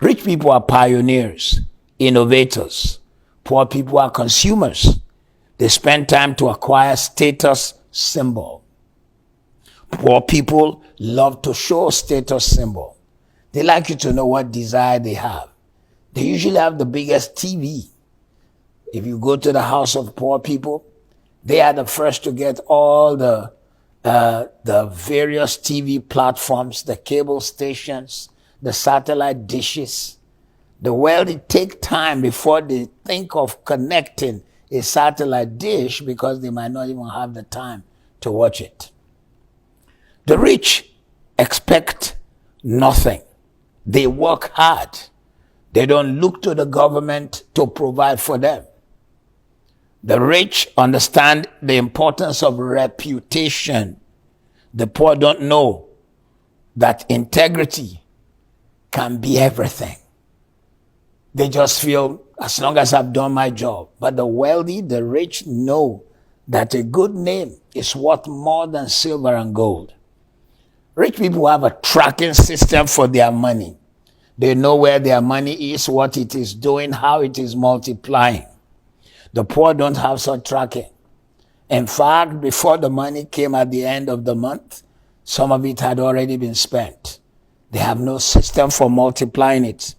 Rich people are pioneers, innovators. Poor people are consumers. They spend time to acquire status symbol. Poor people love to show status symbol. They like you to know what desire they have. They usually have the biggest TV. If you go to the house of poor people, they are the first to get all the various TV platforms, the cable stations, the satellite dishes. The wealthy take time before they think of connecting a satellite dish because they might not even have the time to watch it. The rich expect nothing. They work hard. They don't look to the government to provide for them. The rich understand the importance of reputation. The poor don't know that integrity can be everything. They just feel, as long as I've done my job. But the wealthy, the rich know that a good name is worth more than silver and gold. Rich people have a tracking system for their money. They know where their money is, what it is doing, how it is multiplying. The poor don't have such tracking. In fact, before the money came at the end of the month, some of it had already been spent. They have no system for multiplying it.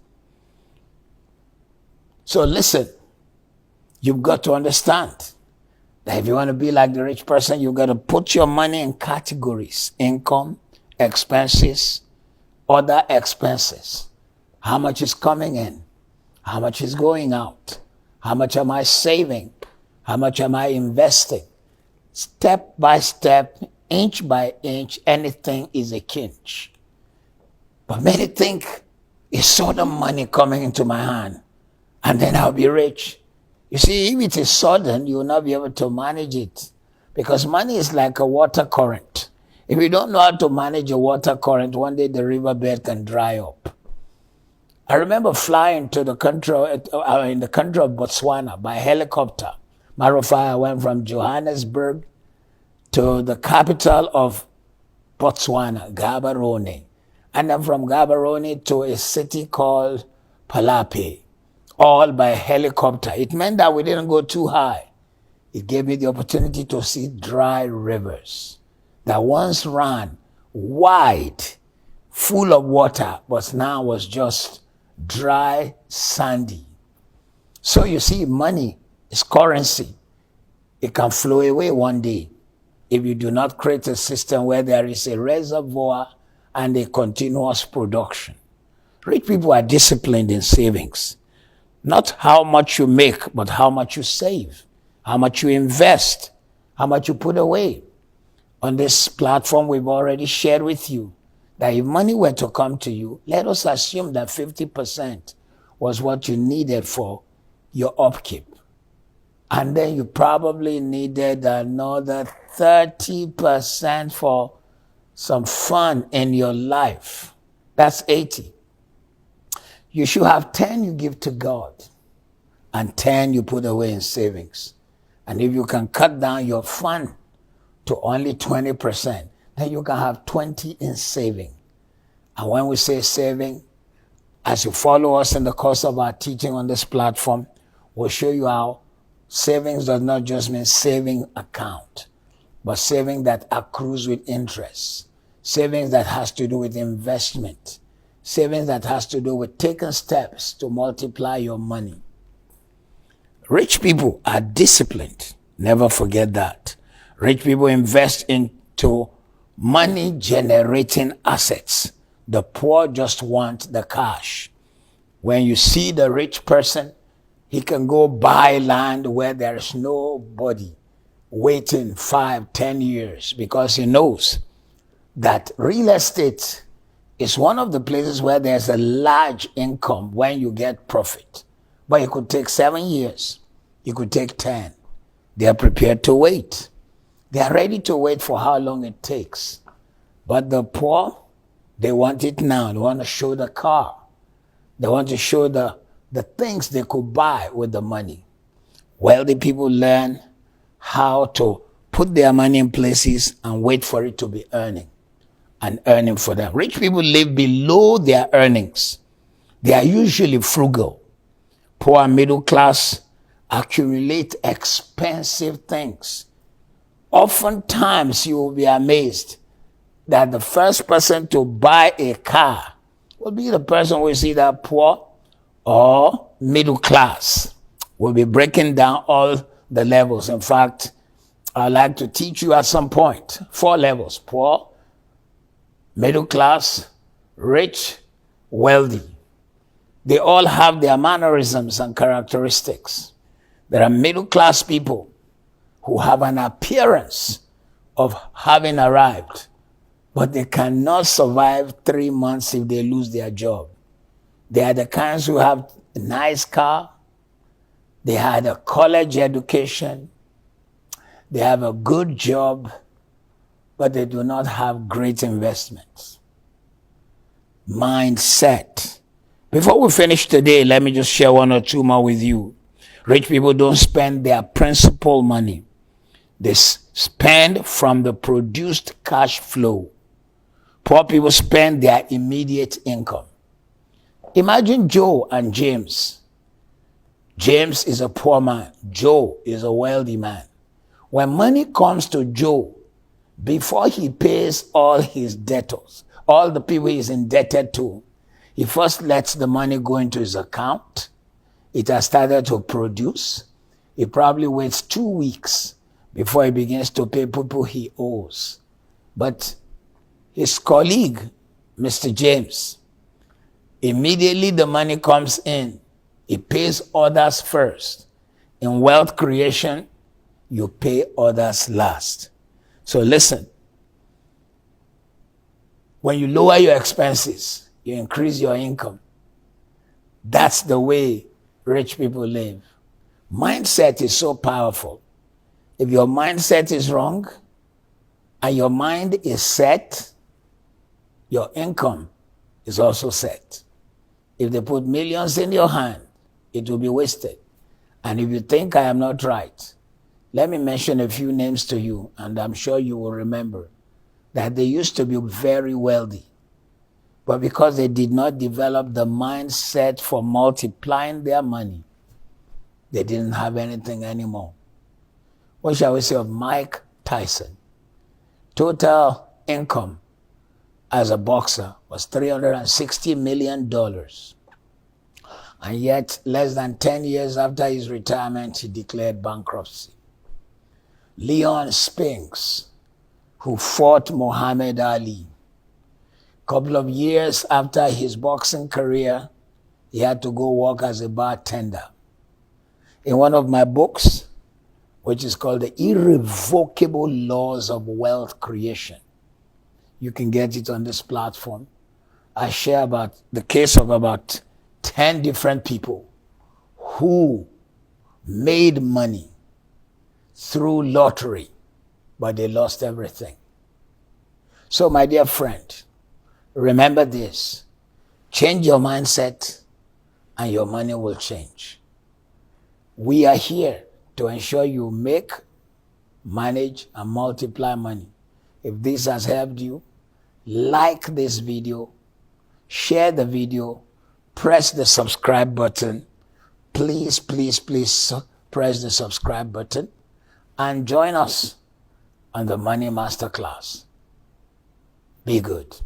So listen, you've got to understand that if you want to be like the rich person, you've got to put your money in categories: income, expenses, other expenses. How much is coming in? How much is going out? How much am I saving? How much am I investing? Step by step, inch by inch, anything is a kinch. But many think it's sudden money coming into my hand and then I'll be rich. You see, if it is sudden, you will not be able to manage it because money is like a water current. If you don't know how to manage a water current, one day the riverbed can dry up. I remember flying to the country, in the country of Botswana by helicopter. Matter of fact, I went from Johannesburg to the capital of Botswana, Gaborone. And then from Gaborone to a city called Palape, all by helicopter. It meant that we didn't go too high. It gave me the opportunity to see dry rivers that once ran wide, full of water, but now was just dry, sandy. So you see, money is currency. It can flow away one day if you do not create a system where there is a reservoir and a continuous production. Rich people are disciplined in savings. Not how much you make, but how much you save, how much you invest, how much you put away. On this platform, we've already shared with you that if money were to come to you, let us assume that 50% was what you needed for your upkeep. And then you probably needed another 30% for some fun in your life. That's 80. You should have 10 you give to God and 10 you put away in savings. And if you can cut down your fun to only 20%, then you can have 20 in saving. And when we say saving, as you follow us in the course of our teaching on this platform, we'll show you how savings does not just mean saving account, but saving that accrues with interest, savings that has to do with investment, savings that has to do with taking steps to multiply your money. Rich people are disciplined. Never forget that. Rich people invest into money-generating assets. The poor just want the cash. When you see the rich person, he can go buy land where there is nobody waiting 5, 10 years because he knows that real estate is one of the places where there's a large income when you get profit. But it could take 7 years. It could take 10. They are prepared to wait. They are ready to wait for how long it takes. But the poor, they want it now. They want to show the car. They want to show the things they could buy with the money. Wealthy people learn how to put their money in places and wait for it to be earning and earning for them. Rich people live below their earnings. They are usually frugal. Poor and middle class accumulate expensive things. Oftentimes, you will be amazed that the first person to buy a car will be the person who is either poor or middle class. We'll be breaking down all the levels. In fact, I'd like to teach you at some point 4 levels: poor, middle class, rich, wealthy. They all have their mannerisms and characteristics. There are middle class people who have an appearance of having arrived, but they cannot survive 3 months if they lose their job. They are the kinds who have a nice car, they had a college education, they have a good job, but they do not have great investments. Mindset. Before we finish today, let me just share 1 or 2 more with you. Rich people don't spend their principal money. They spend from the produced cash flow. Poor people spend their immediate income. Imagine Joe and James. James is a poor man. Joe is a wealthy man. When money comes to Joe, before he pays all his debtors, all the people he's indebted to, he first lets the money go into his account. It has started to produce. He probably waits 2 weeks before he begins to pay people he owes. But his colleague, Mr. James, immediately the money comes in, he pays others first. In wealth creation, you pay others last. So listen, when you lower your expenses, you increase your income. That's the way rich people live. Mindset is so powerful. If your mindset is wrong and your mind is set, your income is also set. If they put millions in your hand, it will be wasted. And if you think I am not right, let me mention a few names to you, and I'm sure you will remember that they used to be very wealthy. But because they did not develop the mindset for multiplying their money, they didn't have anything anymore. What shall we say of Mike Tyson? Total income as a boxer was $360 million. And yet, less than 10 years after his retirement, he declared bankruptcy. Leon Spinks, who fought Muhammad Ali, couple of years after his boxing career, he had to go work as a bartender. In one of my books, which is called The Irrevocable Laws of Wealth Creation, you can get it on this platform, I share about the case of about 10 different people who made money through lottery, but they lost everything. So my dear friend, remember this: change your mindset and your money will change. We are here to ensure you make, manage, and multiply money. If this has helped you, like this video, share the video, press the subscribe button. Please, please, please press the subscribe button and join us on the Money Masterclass. Be good.